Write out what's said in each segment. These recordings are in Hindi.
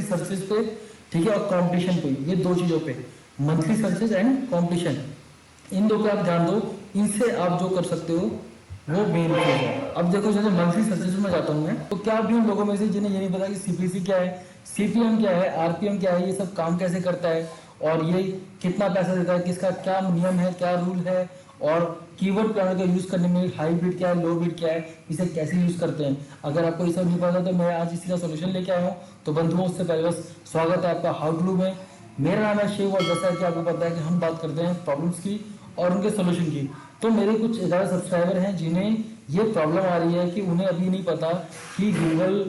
सर्चेस पे, ठीक है, और कंपटीशन पे, ये दो चीजों पे, मंथली सर्चेस एंड कंपटीशन, इन दो पे आप ध्यान दो। इनसे आप जो कर सकते हो वो मेन चीज है। अब देखो जैसे मंथली सर्चेस में जाता हूँ मैं, तो क्या भी उन लोगों में से जिन्हें ये नहीं पता कि सीपीसी क्या है, सीपीएम क्या है, आरपीएम क्या है, ये सब काम कैसे करता है, और ये कितना पैसा देता है, किसका क्या नियम है, क्या रूल है, और कीवर्ड प्लानर का यूज करने में हाई बिड क्या है, लो बिड क्या है, इसे कैसे यूज करते हैं। अगर आपको ये सब नहीं पता तो मैं आज इसी का सोल्यूशन लेके आया हूँ। तो बंधुओं, उससे पहले बस स्वागत है आपका हाउ टू डू में। मेरा नाम है शिव, और जैसा कि आपको पता है कि हम बात करते हैं प्रॉब्लम्स की और उनके सोल्यूशन की। तो मेरे कुछ ज़्यादा सब्सक्राइबर हैं जिन्हें ये प्रॉब्लम आ रही है कि उन्हें अभी नहीं पता कि गूगल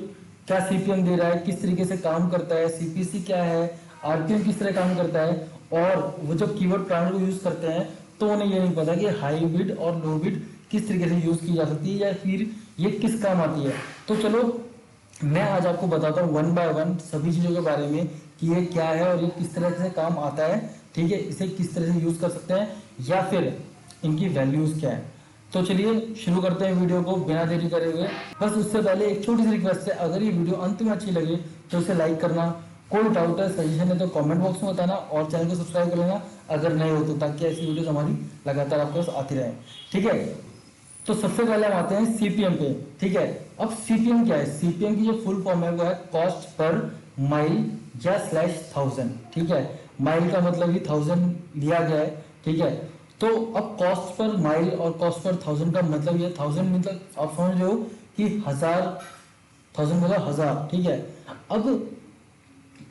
क्या सीपीएम दे रहा है, किस तरीके से काम करता है, सीपीसी क्या है, आरपीएम किस तरह काम करता है, और वो जब कीवर्ड प्लानर को यूज करते हैं तो उन्हें ये नहीं पता कि हाई बिड और लो बिड किस तरीके से यूज की जा सकती है, या फिर ये किस काम आती है। तो चलो मैं आज आपको बताता हूँ वन बाय वन सभी चीज़ों के बारे में कि ये क्या है और ये किस तरह से काम आता है, ठीक है, इसे किस तरह से यूज कर सकते हैं, या फिर इनकी वैल्यूज क्या है। तो चलिए शुरू करते हैं वीडियो को बिना देरी करे हुए। बस उससे पहले एक छोटी सी रिक्वेस्ट है, अगर ये वीडियो अंत में अच्छी लगे तो उसे लाइक करना, कोई डाउट है सजेशन है तो कमेंट बॉक्स में बताना, और चैनल को सब्सक्राइब कर लेना अगर नए हो तो, ताकि ऐसी वीडियोस हमारी लगातार आपके पास आती रहे, ठीक है। तो सबसे पहले हम आते हैं सीपीएम पे, ठीक है। अब सीपीएम क्या है? सीपीएम की जो फुल फॉर्म है वो है कॉस्ट पर माइल या स्लैश थाउजेंड, ठीक है। माइल का मतलब ही थाउजेंड लिया गया है, ठीक है। तो अब कॉस्ट पर माइल और कॉस्ट पर थाउजेंड का मतलब ये, थाउजेंड मतलब आप समझ रहे हो कि हजार, थाउजेंड मतलब हजार, ठीक है। अब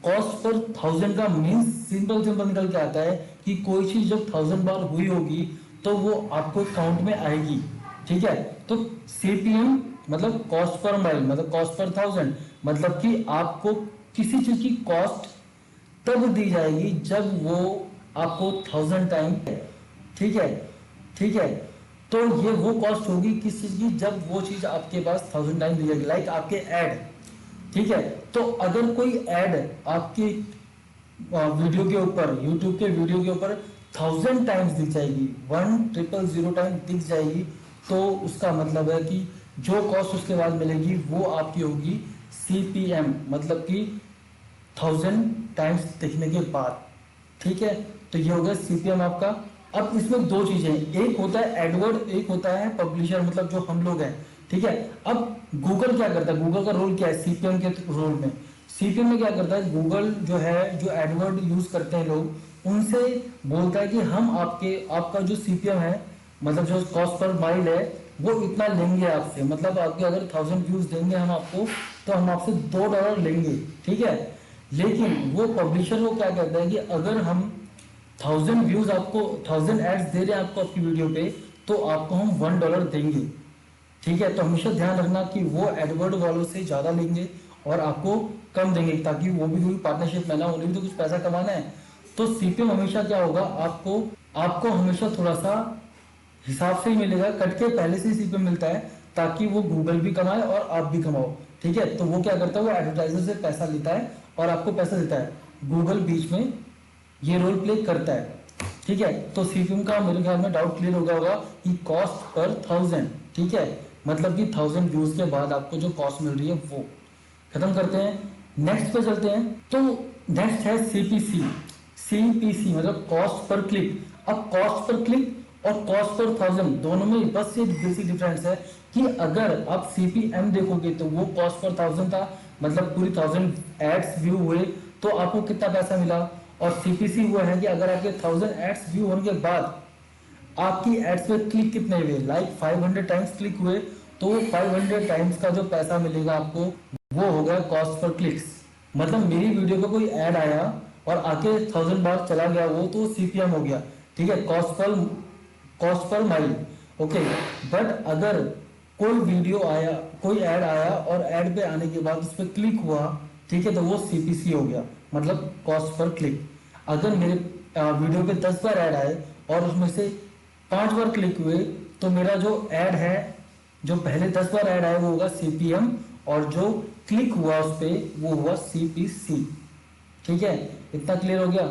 कॉस्ट पर थाउजेंड का मीन्स सिंपल सिंपल निकल के आता है कि कोई चीज जब थाउजेंड बार हुई होगी तो वो आपको काउंट में आएगी, ठीक है। तो सीपीएम मतलब कॉस्ट पर माइल, मतलब कॉस्ट पर थाउजेंड, मतलब कि आपको किसी चीज की कॉस्ट तब दी जाएगी जब वो आपको थाउजेंड टाइम, ठीक है, ठीक है। तो ये वो कॉस्ट होगी किस चीज की, जब वो चीज आपके पास थाउजेंड टाइम दी जाएगी, लाइक आपके ऐड, ठीक है। तो अगर कोई ऐड आपकी वीडियो के ऊपर, यूट्यूब के वीडियो के ऊपर थाउजेंड टाइम्स दिख जाएगी, 1000 टाइम दिख जाएगी, तो उसका मतलब है कि जो कॉस्ट उसके बाद मिलेगी वो आपकी होगी सीपीएम, मतलब कि थाउजेंड टाइम्स दिखने के बाद, ठीक है। तो ये हो गया सीपीएम आपका। अब इसमें दो चीजें, एक होता है एडवर्ड, एक होता है पब्लिशर, मतलब जो हम लोग हैं, ठीक है। अब गूगल क्या करता है, गूगल का रोल क्या है सीपीएम के रोल में? सीपीएम में क्या करता है गूगल, जो है जो एडवर्ड यूज करते हैं लोग, उनसे बोलता है कि हम आपका जो सीपीएम है, मतलब जो कॉस्ट पर माइल है, वो इतना लेंगे आपसे, मतलब आपके अगर 1000 व्यूज देंगे हम आपको, तो हम आपसे $2 लेंगे, ठीक है। लेकिन वो पब्लिशर वो क्या कहता है कि अगर हम 1000 व्यूज आपको, 1000 एड्स दे रहे हैं आपको आपकी वीडियो पे, तो आपको हम $1 देंगे, ठीक है। तो हमेशा ध्यान रखना कि वो एडवर्ड वालों से ज्यादा लेंगे और आपको कम देंगे, ताकि वो भी कोई पार्टनरशिप में ना, उन्हें भी तो कुछ पैसा कमाना है। तो सीपीएम हमेशा क्या होगा, आपको आपको हमेशा थोड़ा सा हिसाब से ही मिलेगा, कट के पहले से ही सीपीएम मिलता है, ताकि वो गूगल भी कमाए और आप भी कमाओ, ठीक है। तो वो क्या करता है, वो एडवर्टाइजर से पैसा लेता है और आपको पैसा देता है, गूगल बीच में ये रोल प्ले करता है, ठीक है। तो सीपीएम का मेरे ख्याल में डाउट क्लियर हो गया होगा कि कॉस्ट पर थाउजेंड, ठीक है, मतलब कि 1000 व्यूज के बाद आपको जो कॉस्ट मिल रही है वो। खत्म करते हैं, नेक्स्ट पे चलते हैं। तो नेक्स्ट है सीपीसी। सीपीसी मतलब कॉस्ट पर क्लिक। अब कॉस्ट पर क्लिक और कॉस्ट पर थाउजेंड दोनों में बस ये बेसिक डिफरेंस है कि अगर आप सीपीएम देखोगे तो वो कॉस्ट पर थाउजेंड था, मतलब पूरी 1000 एड्स व्यू हुए तो आपको कितना पैसा मिला, और सीपीसी वो है कि अगर आपके 1000 एड्स व्यू होने के बाद आपकी एड्स पे क्लिक कितने हुए, लाइक 500 टाइम्स क्लिक हुए, तो 500 टाइम्स का जो पैसा मिलेगा आपको वो होगा कॉस्ट पर क्लिक्स। मतलब मेरी वीडियो पे कोई ऐड आया और आके 1000 बार चला गया वो, तो सीपीएम हो गया, ठीक है, cost per mile, okay. But अगर कोई वीडियो आया, कोई ऐड आया और ऐड पे आने के बाद उस पर क्लिक हुआ, ठीक है, तो वो सीपीसी हो गया, मतलब कॉस्ट पर क्लिक। अगर मेरे वीडियो पे 10 बार ऐड आए और उसमें से 5 बार क्लिक हुए, तो मेरा जो ऐड है, जो पहले 10 बार ऐड आए वो होगा सीपीएम, और जो क्लिक हुआ उस पर वो हुआ सीपीसी, ठीक है। इतना क्लियर हो गया।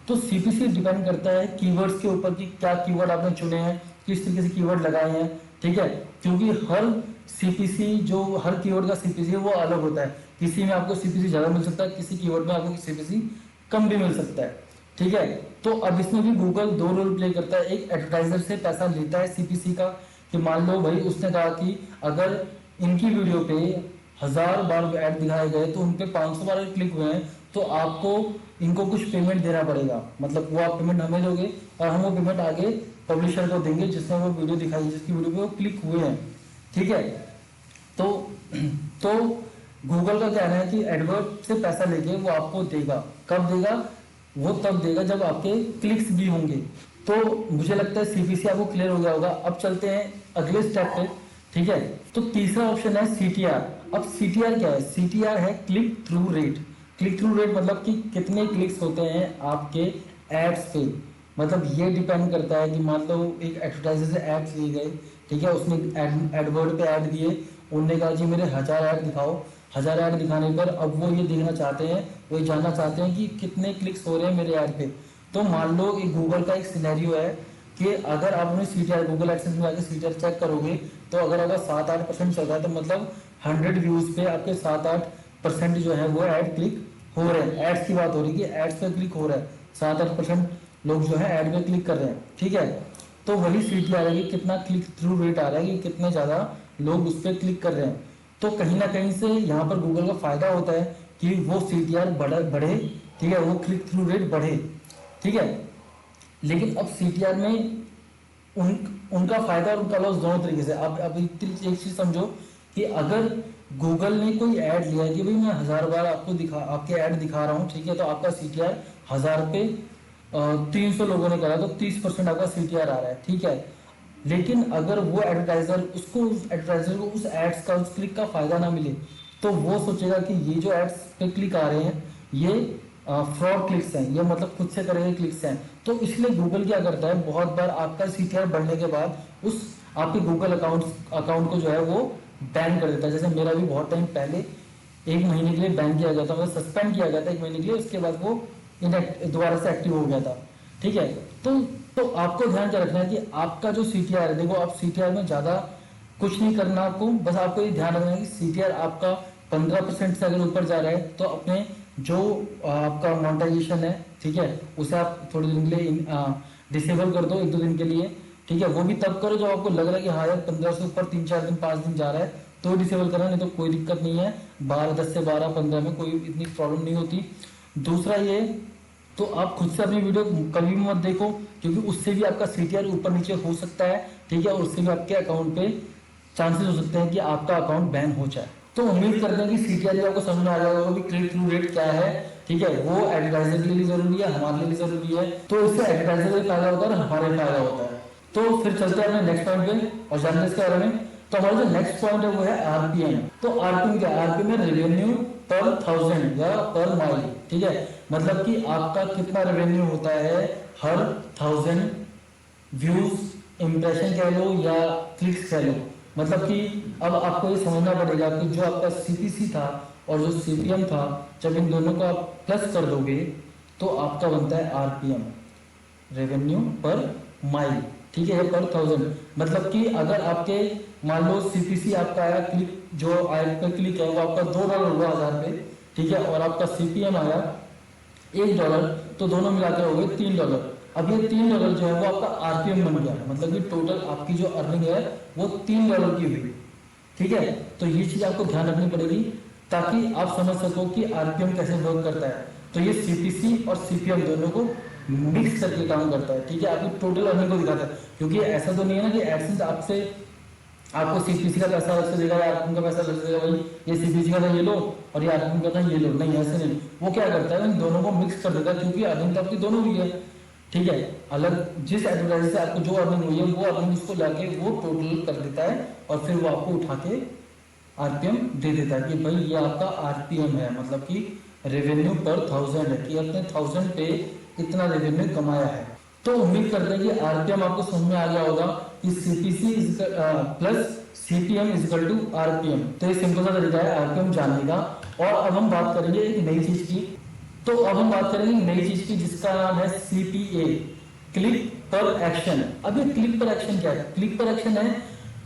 तो सीपीसी डिपेंड करता है कीवर्ड्स के ऊपर कि क्या कीवर्ड आपने चुने हैं, किस तरीके से कीवर्ड लगाए हैं, ठीक है। क्योंकि हर सीपीसी, जो हर कीवर्ड का सीपीसी है वो अलग होता है। किसी में आपको सीपीसी ज्यादा मिल सकता है, किसी कीवर्ड में आपको सीपीसी कम भी मिल सकता है, ठीक है। तो अब इसमें भी गूगल दो रोल प्ले करता है, एक एडवर्टाइजर से पैसा लेता है सीपीसी का, कि मान लो भाई उसने कहा कि अगर इनकी वीडियो पे 1000 बार ऐड दिखाए गए तो उन पे 500 बार क्लिक हुए हैं, तो आपको इनको कुछ पेमेंट देना पड़ेगा, मतलब वो आप पेमेंट हमें दोगे और हम वो पेमेंट आगे पब्लिशर को देंगे जिसने वो वीडियो दिखाई, जिसकी वीडियो पे वो क्लिक हुए हैं, ठीक है। तो गूगल का कहना है कि एडवर्ट से पैसा लेके वो आपको देगा, कब देगा, वो तब देगा जब आपके क्लिक्स भी होंगे। तो मुझे लगता है सीपीसी आपको क्लियर हो गया होगा। अब चलते हैं अगले स्टेप पे, ठीक है। तो तीसरा ऑप्शन है सीटीआर। अब सीटीआर क्या है? सीटीआर है click through rate. Click through rate मतलब कि कितने क्लिक्स होते हैं आपके एड्स पे, मतलब ये डिपेंड करता है कि मान लो एक एडवर्टाइजर से एड्स लिए गए, ठीक है, उसने एडवर्ड पे ऐड दिए, उनने कहा जी मेरे 1000 ऐड दिखाओ, 1000 ऐड दिखाने पर अब वो ये देखना चाहते हैं, वो ये जानना चाहते हैं कि कितने क्लिक्स हो रहे हैं मेरे ऐड पे। तो मान लो एक गूगल का एक सिनेरियो है कि अगर आप अपने सीटीआर गूगल एडसेंस में आके सीटीआर चेक करोगे तो अगर 7-8% चल रहा है तो मतलब 100 व्यूज पे आपके 7-8% जो है वो ऐड क्लिक हो रहे हैं। एड्स की बात हो रही है कि एड्स पे क्लिक हो रहा है, 7-8% लोग जो है ऐड पे क्लिक कर रहे हैं, ठीक है। तो वही सीटीआर है कि कितना क्लिक थ्रू रेट आ रहा है, कि कितने ज्यादा लोग उस पर क्लिक कर रहे हैं। तो कहीं ना कहीं से यहाँ पर गूगल का फायदा होता है कि वो सीटीआर बढ़े, ठीक है, वो क्लिक थ्रू रेट बढ़े, ठीक है। लेकिन अब सीटीआर में उनका फायदा और उनका लॉस दोनों तरीके से। अब एक चीज समझो कि अगर गूगल ने कोई ऐड लिया कि भाई मैं 1000 बार आपके ऐड दिखा रहा हूँ, ठीक है, तो आपका सीटीआर 1000 पे 300 लोगों ने करा तो 30% आपका सीटीआर आ रहा है, ठीक है। लेकिन अगर वो एडवर्टाइजर उस एडवर्टाइजर को उस एड्स का, उस क्लिक का फायदा ना मिले, तो वो सोचेगा कि ये जो एड्स पे क्लिक आ रहे हैं ये फ्रॉड क्लिक्स हैं, ये मतलब खुद से करे हुए क्लिक्स हैं। तो इसलिए गूगल क्या करता है, बहुत बार आपका सीटीआर बढ़ने के बाद उस आपके गूगल अकाउंट को जो है वो बैन कर देता है। जैसे मेरा भी बहुत टाइम पहले 1 महीने के लिए बैन किया गया था, मतलब सस्पेंड किया गया था 1 महीने के लिए, उसके बाद वो दोबारा से एक्टिव हो गया था, ठीक है। तो आपको ध्यान क्या रखना है कि आपका जो सीटीआर है, देखो आप सीटीआर में ज्यादा कुछ नहीं करना आपको, बस आपको ये ध्यान रखना है कि सीटीआर आपका 15% से अगर ऊपर जा रहा है तो अपने जो आपका मोनेटाइजेशन है, ठीक है, उसे आप थोड़ी दिन के लिए डिसेबल कर दो, 1-2 दिन के लिए, ठीक है। वो भी तब करो जब आपको लग रहा है कि हाँ यार 15 से ऊपर 3-4 दिन 5 दिन जा रहा है तो डिसेबल करना, नहीं तो कोई दिक्कत नहीं है। 10 से 12-15 में कोई इतनी प्रॉब्लम नहीं होती। दूसरा ये, तो आप खुद से अपनी वीडियो कभी भी मत देखो, क्योंकि उससे भी आपका सीटीआर ऊपर नीचे हो सकता है, ठीक है, और उससे भी आपके अकाउंट पे चांसेस हो सकते हैं कि आपका अकाउंट बैन हो जाए। तो उम्मीद करते हैं कि सीटीआर आपको समझ में आ जाएगा कि क्लिक थ्रू रेट क्या है, ठीक है, वो एडवर्टाइजर के लिए भी जरूरी है, हमारे लिए भी जरूरी है। तो इससे एडवर्टाइजर का फायदा होता है और हमारे फायदा होता है। तो फिर चलते हैं अपने नेक्स्ट पॉइंट पे और जानते हैं इसके बारे में। तो हमारा जो नेक्स्ट पॉइंट है वो है आरपीएम। तो आरपीएम क्या है? आरपीएम है रेवेन्यू पर 1000 या पर माइल, ठीक है, मतलब कि आपका कितना रेवेन्यू होता है हर 1000 व्यूज, इंप्रेशन कह लो या क्लिक्स कह लो। मतलब कि अब आपको ये समझना पड़ेगा कि जो आपका सीपीसी था और जो सीपीएम था, जब इन दोनों को आप प्लस कर दोगे तो आपका बनता है आरपीएम, रेवेन्यू पर माइल, ठीक है, पर 1000। मतलब कि अगर आपके मान लो सीपीसी आपका आया क्लिक, जो ऐड पे क्लिक है वो आपका $2 होगा 1000 पे, ठीक है, और आपका सीपीएम आया $1, तो दोनों मिलाकर हो गए $3। अब ये $3 जो है वो आपका आरपीएम बन गया, मतलब कि टोटल आपकी जो अर्निंग है वो $3 की हुई, ठीक है। तो ये चीज आपको ध्यान रखनी पड़ेगी ताकि आप समझ सको कि आरपीएम कैसे वर्क करता है। तो ये सीपीसी और सीपीएम दोनों को मिक्स करके काम करता है, ठीक है, आपकी टोटल अर्निंग को दिखाता है। क्योंकि ऐसा तो नहीं है ना कि एडसेंस आपको सीपीसी का पैसा अलग से देगा या आरपीएम का पैसा अलग से देगा, भाई ये सीपीसी का था ये लो और ये आरपीएम का था ये लो, नहीं ऐसे नहीं। वो क्या करता है, इन दोनों को मिक्स कर देगा, क्योंकि अर्निंग तो आपकी दोनों हुई है, ठीक है। अलग जिस एडवर्टाइजर से आपको जो अर्निंग हुई है वो अर्निंग उसको लाके वो टोटल कर देता है और फिर वो आपको उठा के आरपीएम दे देता है कि भाई ये आपका आरपीएम है, मतलब कि रेवेन्यू पर 1000 है, कि आपने 1000 पे इतना रेवेन्यू कमाया है। तो उम्मीद करते हैं कि आरपीएम आपको समझ में आ गया होगा कि CPC plus CPM is equal to RPM. तो ये सिंपल सा तरीका है आरपीएम जानने का। और अब हम बात करेंगे एक नई चीज की। तो अब हम बात करेंगे नई चीज की जिसका नाम है सीपीए, क्लिक पर एक्शन। अब ये क्लिक पर एक्शन क्या है? क्लिक पर एक्शन है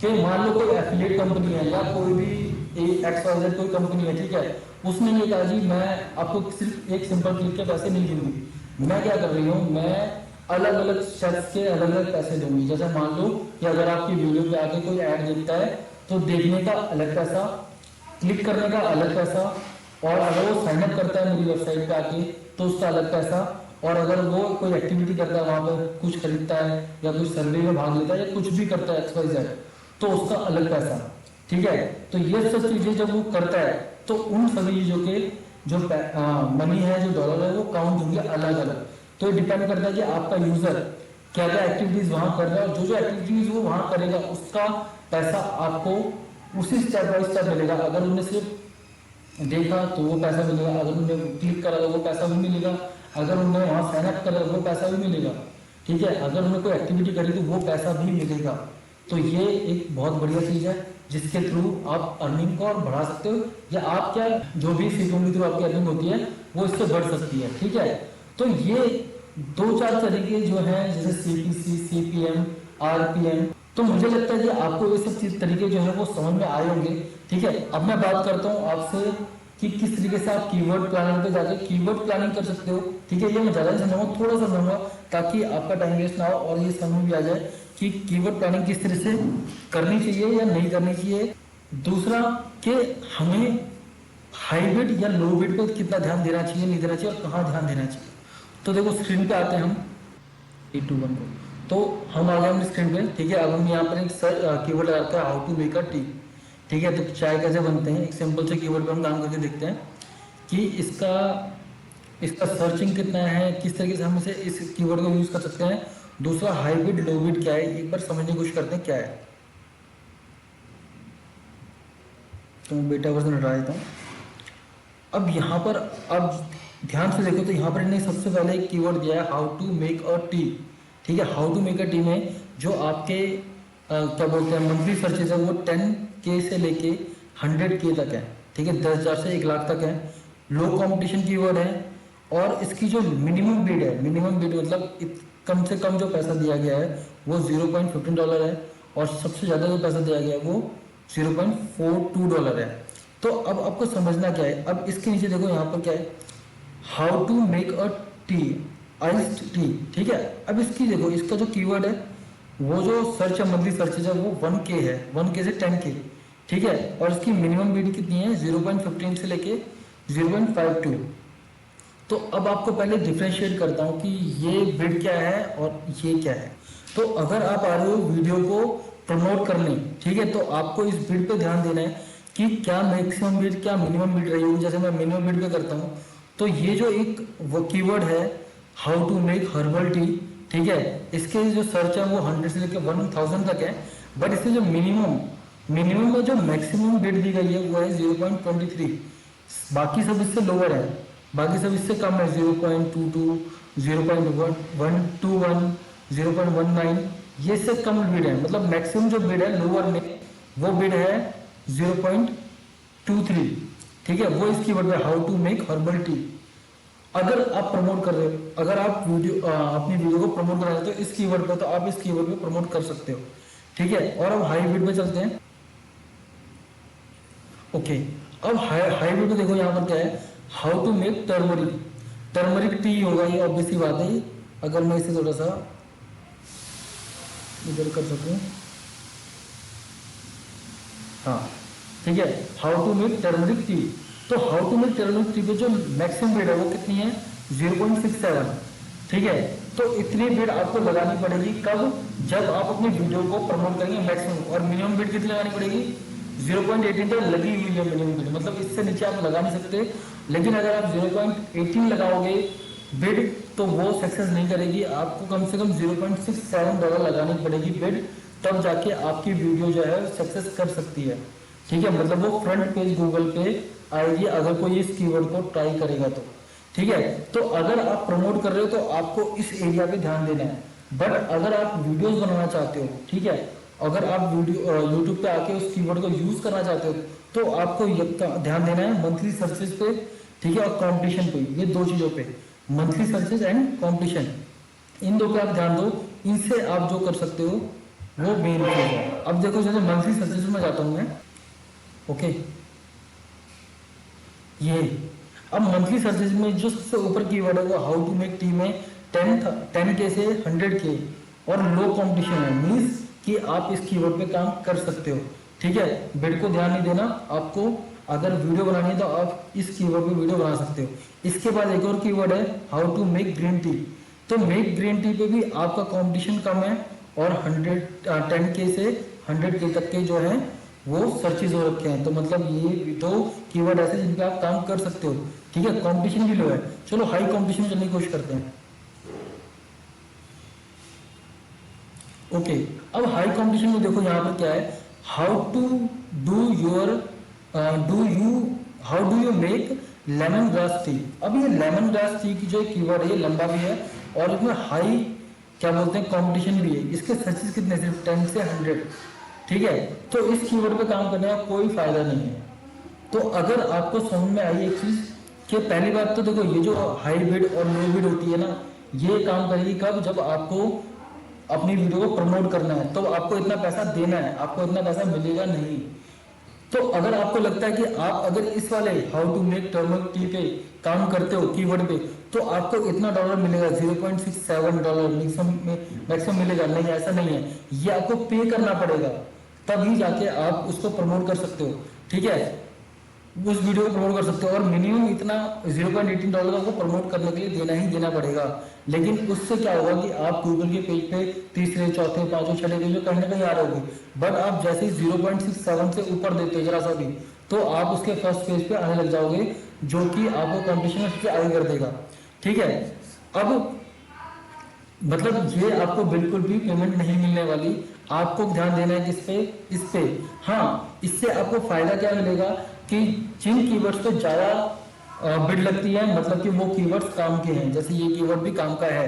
कि मान लो कोई एफिलिएट कंपनी है या कोई भी XYZ कोई कंपनी है, ठीक है, उसने ये कहा जी मैं आपको सिर्फ एक सिंपल क्लिक के पैसे नहीं दूंगी, मैं क्या कर रही हूँ, मैं अलग अलग शख्स के अलग अलग पैसे दूंगी। जैसे मान लो कि अगर आपकी वीडियो पे आके कोई ऐड देखता है तो देखने का अलग पैसा, क्लिक करने का अलग पैसा, और अगर वो साइन अप करता है मेरी वेबसाइट पे आके तो उसका अलग पैसा, और अगर वो कोई एक्टिविटी करता है वहां पर कुछ खरीदता है या कुछ सर्वे में भाग लेता है या कुछ भी करता है XYZ तो उसका अलग पैसा, ठीक है। तो ये सब चीजें जब वो करता है तो उन सभी चीजों के जो मनी है, जो डॉलर है, वो काउंट होंगे अलग अलग। तो ये डिपेंड करता है कि आपका यूजर क्या क्या एक्टिविटीज वहां कर रहा है, और जो एक्टिविटीज वो वहां करेगा उसका पैसा आपको उसी स्टेप बाय स्टेप मिलेगा। अगर उन्हें सिर्फ देखा तो वो पैसा मिलेगा, अगर उन्हें क्लिक करा तो वो पैसा भी मिलेगा, अगर उन्हें वहां साइन अप करा वो पैसा भी मिलेगा, ठीक है, अगर उन्हें कोई एक्टिविटी करी तो वो पैसा भी मिलेगा। तो ये एक बहुत बढ़िया चीज है जिसके थ्रू आप अर्निंग को और बढ़ा सकते हो, या आप क्या जो भी सीखों के थ्रू आपकी अर्निंग होती है वो इससे बढ़ सकती है, ठीक है। तो ये 2-4 तरीके जो हैं जैसे CPC, CPM, RPM, तो मुझे लगता है कि आपको ये सब चीज तरीके जो है वो समझ में आए होंगे, ठीक है। अब मैं बात करता हूँ आपसे कि किस तरीके से आप कीवर्ड प्लानर पे जाके कीवर्ड प्लानिंग कर सकते हो, ठीक है। ये मैं ज्यादा नहीं समझाऊंगा, थोड़ा सा समझाऊंगा ताकि आपका टाइम वेस्ट ना हो और ये समझ भी आ जाए कि कीवर्ड प्लानिंग किस तरह से करनी चाहिए या नहीं करनी चाहिए। दूसरा कि हमें हाई बिड या लो बिड पे कितना ध्यान देना चाहिए, नहीं देना चाहिए, और कहाँ ध्यान देना चाहिए। तो देखो स्क्रीन पे आते हैं हम 821 को, तो हम आ गए अपनी स्क्रीन पे, ठीक है। अब हम यहाँ पर एक कीवर्ड लगाते हैं how to make a tea, ठीक है। तो चाय कैसे बनते हैं, एक सिंपल से कीवर्ड पे हम काम करके देखते हैं कि इसका सर्चिंग कितना है, किस तरीके से हम इस कीवर्ड को यूज कर सकते हैं। दूसरा हाई बिड लो बिड क्या है, एक बार समझने की कोशिश करते हैं क्या है। तो मैं बेटा वर्जन हटा देता हूँ। अब यहाँ पर अब ध्यान से देखो तो यहाँ पर इन्हें सबसे पहले एक कीवर्ड दिया है how to make a tea, ठीक है। How to make a tea में जो आपके क्या बोलते हैं मंथली सर्चेज है वो 10K से लेके 100K तक है, ठीक है, 10,000 से 1 लाख तक है। लो कंपटीशन कीवर्ड है, और इसकी जो मिनिमम बिड है, मिनिमम बिड मतलब कम से कम जो पैसा दिया गया है वो $0.15 है, और सबसे ज़्यादा जो पैसा दिया गया है वो $0.42 है। तो अब आपको समझना क्या है, अब इसके नीचे देखो यहाँ पर क्या है, how to make a tea, iced tea, ठीक है। अब इसकी देखो इसका जो कीवर्ड है वो जो सर्च है मंथली सर्चेज है वो 1K है, 1K से 10K, ठीक है, और इसकी मिनिमम बिड कितनी है 0.15 से लेके 0.52। तो अब आपको पहले डिफ्रेंशिएट करता हूँ कि ये बिड क्या है और ये क्या है। तो अगर आप आ रहे हो वीडियो को प्रमोट करने, ठीक है, तो आपको इस बिड पे ध्यान देना है कि क्या मैक्सिमम बिड क्या मिनिमम बिड रही होगी। जैसे मैं मिनिमम बिड पे करता हूँ तो ये जो एक वो कीवर्ड है how to make herbal tea, ठीक है, इसके जो सर्च है वो 100 से लेकर 1000 तक है, बट इससे जो मिनिमम में जो मैक्सिमम बिड दी गई है वो है 0.23, बाकी सब इससे लोअर है, बाकी सब इससे कम है 0.22, 0.121, 0.19, ये से कम बिड है। मतलब मैक्सिमम जो बिड है लोअर में वो बिड है 0.23, ठीक है, वो इस कीवर्ड पे how to make herbal tea. अगर आप प्रमोट कर रहे हो, अगर आप अपनी वीडियो को प्रमोट कर रहे हो तो इस कीवर्ड पे, तो आप इस कीवर्ड पे प्रमोट कर सकते हो, ठीक है। और अब हाई बिड पे चलते हैं। ओके, अब हाई बिड पे देखो यहाँ पर क्या है, how to make turmeric tea होगा, ये ऑब्वियस सी बात है। अगर मैं इसे थोड़ा सा इधर कर सकूं, हाँ, ठीक है, how to make turmeric tea. तो how to make turmeric tea पे जो मैक्सिमम बिड है वो कितनी है 0.67, ठीक है। तो इतनी बिड आपको लगानी पड़ेगी कब, जब आप अपनी वीडियो को प्रमोट करेंगे मैक्सिमम। और मिनिमम बिड कितनी लगानी पड़ेगी 0.18 तक लगी हुई है मिनिमम बिड, मतलब इससे नीचे आप लगा नहीं सकते। लेकिन अगर आप 0.18 लगाओगे बिड तो वो सक्सेस नहीं करेगी, आपको कम से कम $0.67 लगानी पड़ेगी बिड, तब जाके आपकी वीडियो जो है सक्सेस कर सकती है, ठीक है। मतलब वो फ्रंट पेज गूगल पे आएगी अगर कोई इस कीवर्ड को ट्राई करेगा तो, ठीक है। तो अगर आप प्रमोट कर रहे हो तो आपको इस एरिया पे ध्यान देना है। बट अगर आप वीडियोस बनाना चाहते हो, ठीक है, अगर आप वीडियो यूट्यूब पे आके उस कीवर्ड को यूज करना चाहते हो तो आपको ध्यान देना है मंथली सर्चेज पे, ठीक है, और कॉम्पिटिशन पे, ये 2 चीजों पे, मंथली सर्चेज एंड कॉम्पिटिशन, इन 2 पे आप ध्यान दो। इनसे आप जो कर सकते हो वो मेन चीज है। अब देखो जैसे मंथली सर्चेज में जाता हूँ मैं, ओके, ये। अब मंथली सर्चेज में जो सबसे ऊपर कीवर्ड है वो हाउ टू मेक टी में 10K से 100K और लो कंपटीशन है, मीन्स कि आप इस कीवर्ड पे काम कर सकते हो। ठीक है, बिड को ध्यान नहीं देना, आपको अगर वीडियो बनानी है तो आप इस कीवर्ड पे वीडियो बना सकते हो। इसके बाद एक और कीवर्ड है how to make green tea. तो मेक ग्रीन टी पे भी आपका कंपटीशन कम है और 10K से 100K तक के जो है वो सर्चेज हो रखे हैं। तो मतलब ये दो कीवर्ड ऐसे जिनपे आप काम कर सकते हो। ठीक है, कंपटीशन भी लो है। चलो हाई कंपटीशन में चलने की कोशिश करते हैं। ओके, अब हाई कंपटीशन में देखो यहाँ पर क्या है, how do you make lemon grass tea. अब ये लेमन ग्रास टी की जो कीवर्ड है ये लंबा भी है और इसमें हाई क्या बोलते हैं कंपटीशन भी है। इसके सर्चेस कितने, सिर्फ 10 से 100। ठीक है, तो इस कीवर्ड पे काम करने का कोई फायदा नहीं है। तो अगर आपको समझ में आई एक चीज कि पहली बात तो देखो ये जो हाई बिड और लो बिड होती है ना, ये काम करेगी कब, जब आपको अपनी वीडियो को प्रमोट करना है तो आपको इतना पैसा देना है, आपको इतना पैसा मिलेगा नहीं। तो अगर आपको लगता है कि आप अगर इस वाले how to make turmeric tea पे काम करते हो कीवर्ड पे, तो आपको इतना डॉलर मिलेगा, $0.67 मैक्सिमम मिलेगा, नहीं ऐसा नहीं है। ये आपको पे करना पड़ेगा, तभी जाके आप उसको प्रमोट कर सकते हो। ठीक है, उस वीडियो को प्रमोट कर सकते हो और मिनिमम इतना $0.18 आपको प्रमोट करने के लिए देना ही देना पड़ेगा। लेकिन उससे क्या होगा कि आप गूगल के पेज पे तीसरे चौथे पांचवें छठे पेज पे कहीं ना कहीं आ रहे होगे, बट आप जैसे ही 0.67 से ऊपर देते हो जरा सा भी, तो आप उसके फर्स्ट पेज पे आने लग जाओगे, जो कि आपको कॉम्पिटिशन में सबसे आगे कर देगा। ठीक है, अब मतलब ये आपको बिल्कुल भी पेमेंट नहीं मिलने वाली, आपको ध्यान देना है किस पे, इस पे। हाँ, इससे आपको फायदा क्या मिलेगा कि जिन कीवर्ड्स पे ज्यादा बिड लगती है, मतलब कि वो कीवर्ड्स काम के हैं, जैसे ये कीवर्ड भी काम का है,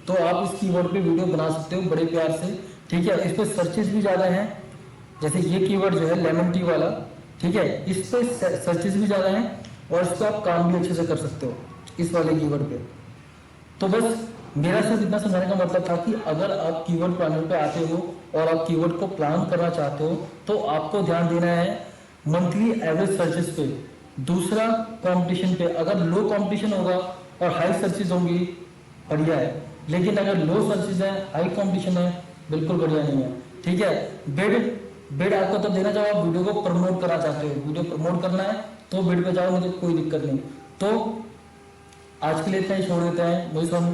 तो आप इस कीवर्ड पे वीडियो बना सकते हो बड़े प्यार से। ठीक है, इस पे सर्चेस भी ज्यादा हैं, जैसे ये कीवर्ड जो है लेमन टी वाला, ठीक है, इस पे सर्चेस भी ज्यादा हैं और इस पे आप काम भी अच्छे से कर सकते हो इस वाले कीवर्ड पे। तो बस मेरा सिर्फ इतना समझाने का मतलब था कि अगर आप कीवर्ड प्लानर पे आते हो और आप कीवर्ड को प्लान करना चाहते हो, तो आपको ध्यान देना है मंथली एवरेज सर्चेस पे, दूसरा कंपटीशन पे। अगर लो कंपटीशन होगा और हाई सर्चेस होंगी, बढ़िया है, लेकिन अगर लो सर्चेस है, हाई कंपटीशन है, बिल्कुल बढ़िया नहीं है। ठीक है, बिड आपको तब देना जब आप वीडियो को प्रमोट करना चाहते हो। वीडियो प्रमोट करना है तो बिड पे जाओ, नहीं तो कोई दिक्कत नहीं। तो आज के लिए इतना ही छोड़ देते हैं।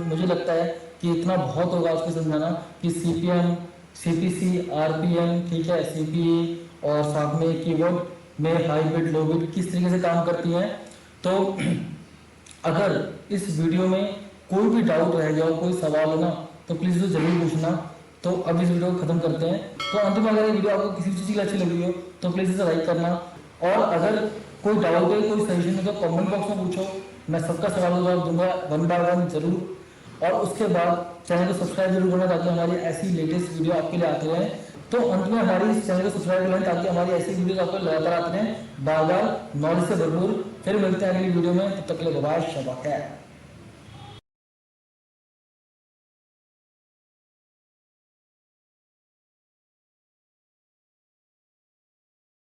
मुझे लगता है कि इतना बहुत होगा आज को समझाना कि सीपीएम, सीपीसी, आरपीएम, ठीक है, सीपीई और साथ में कीवर्ड में हाई बिड लो बिड किस तरीके से काम करती हैं। तो अगर इस वीडियो में कोई भी डाउट रह गया हो, कोई सवाल हो ना, तो प्लीज तो जरूर पूछना। तो अब इस वीडियो को खत्म करते हैं। तो अंत में अगर ये वीडियो आपको किसी चीज की अच्छी लगी हो तो प्लीज इसे लाइक करना, और अगर कोई डाउट है, कोई सजेशन है तो कमेंट बॉक्स में पूछो, मैं सबका सवाल जवाब दूंगा 1 by 1 जरूर। और उसके बाद चैनल को सब्सक्राइब जरूर करना ताकि हमारी ऐसी लेटेस्ट वीडियो आपके लिए आते रहे। तो अंत में हमारी इस चैनल को सब्सक्राइब करें ताकि हमारी ऐसी वीडियो आपको लगातार आते रहें, बार बार नॉलेज से भरपूर। फिर मिलते हैं अगली वीडियो में, तब तक के लिए बाय बाय, शबा खैर।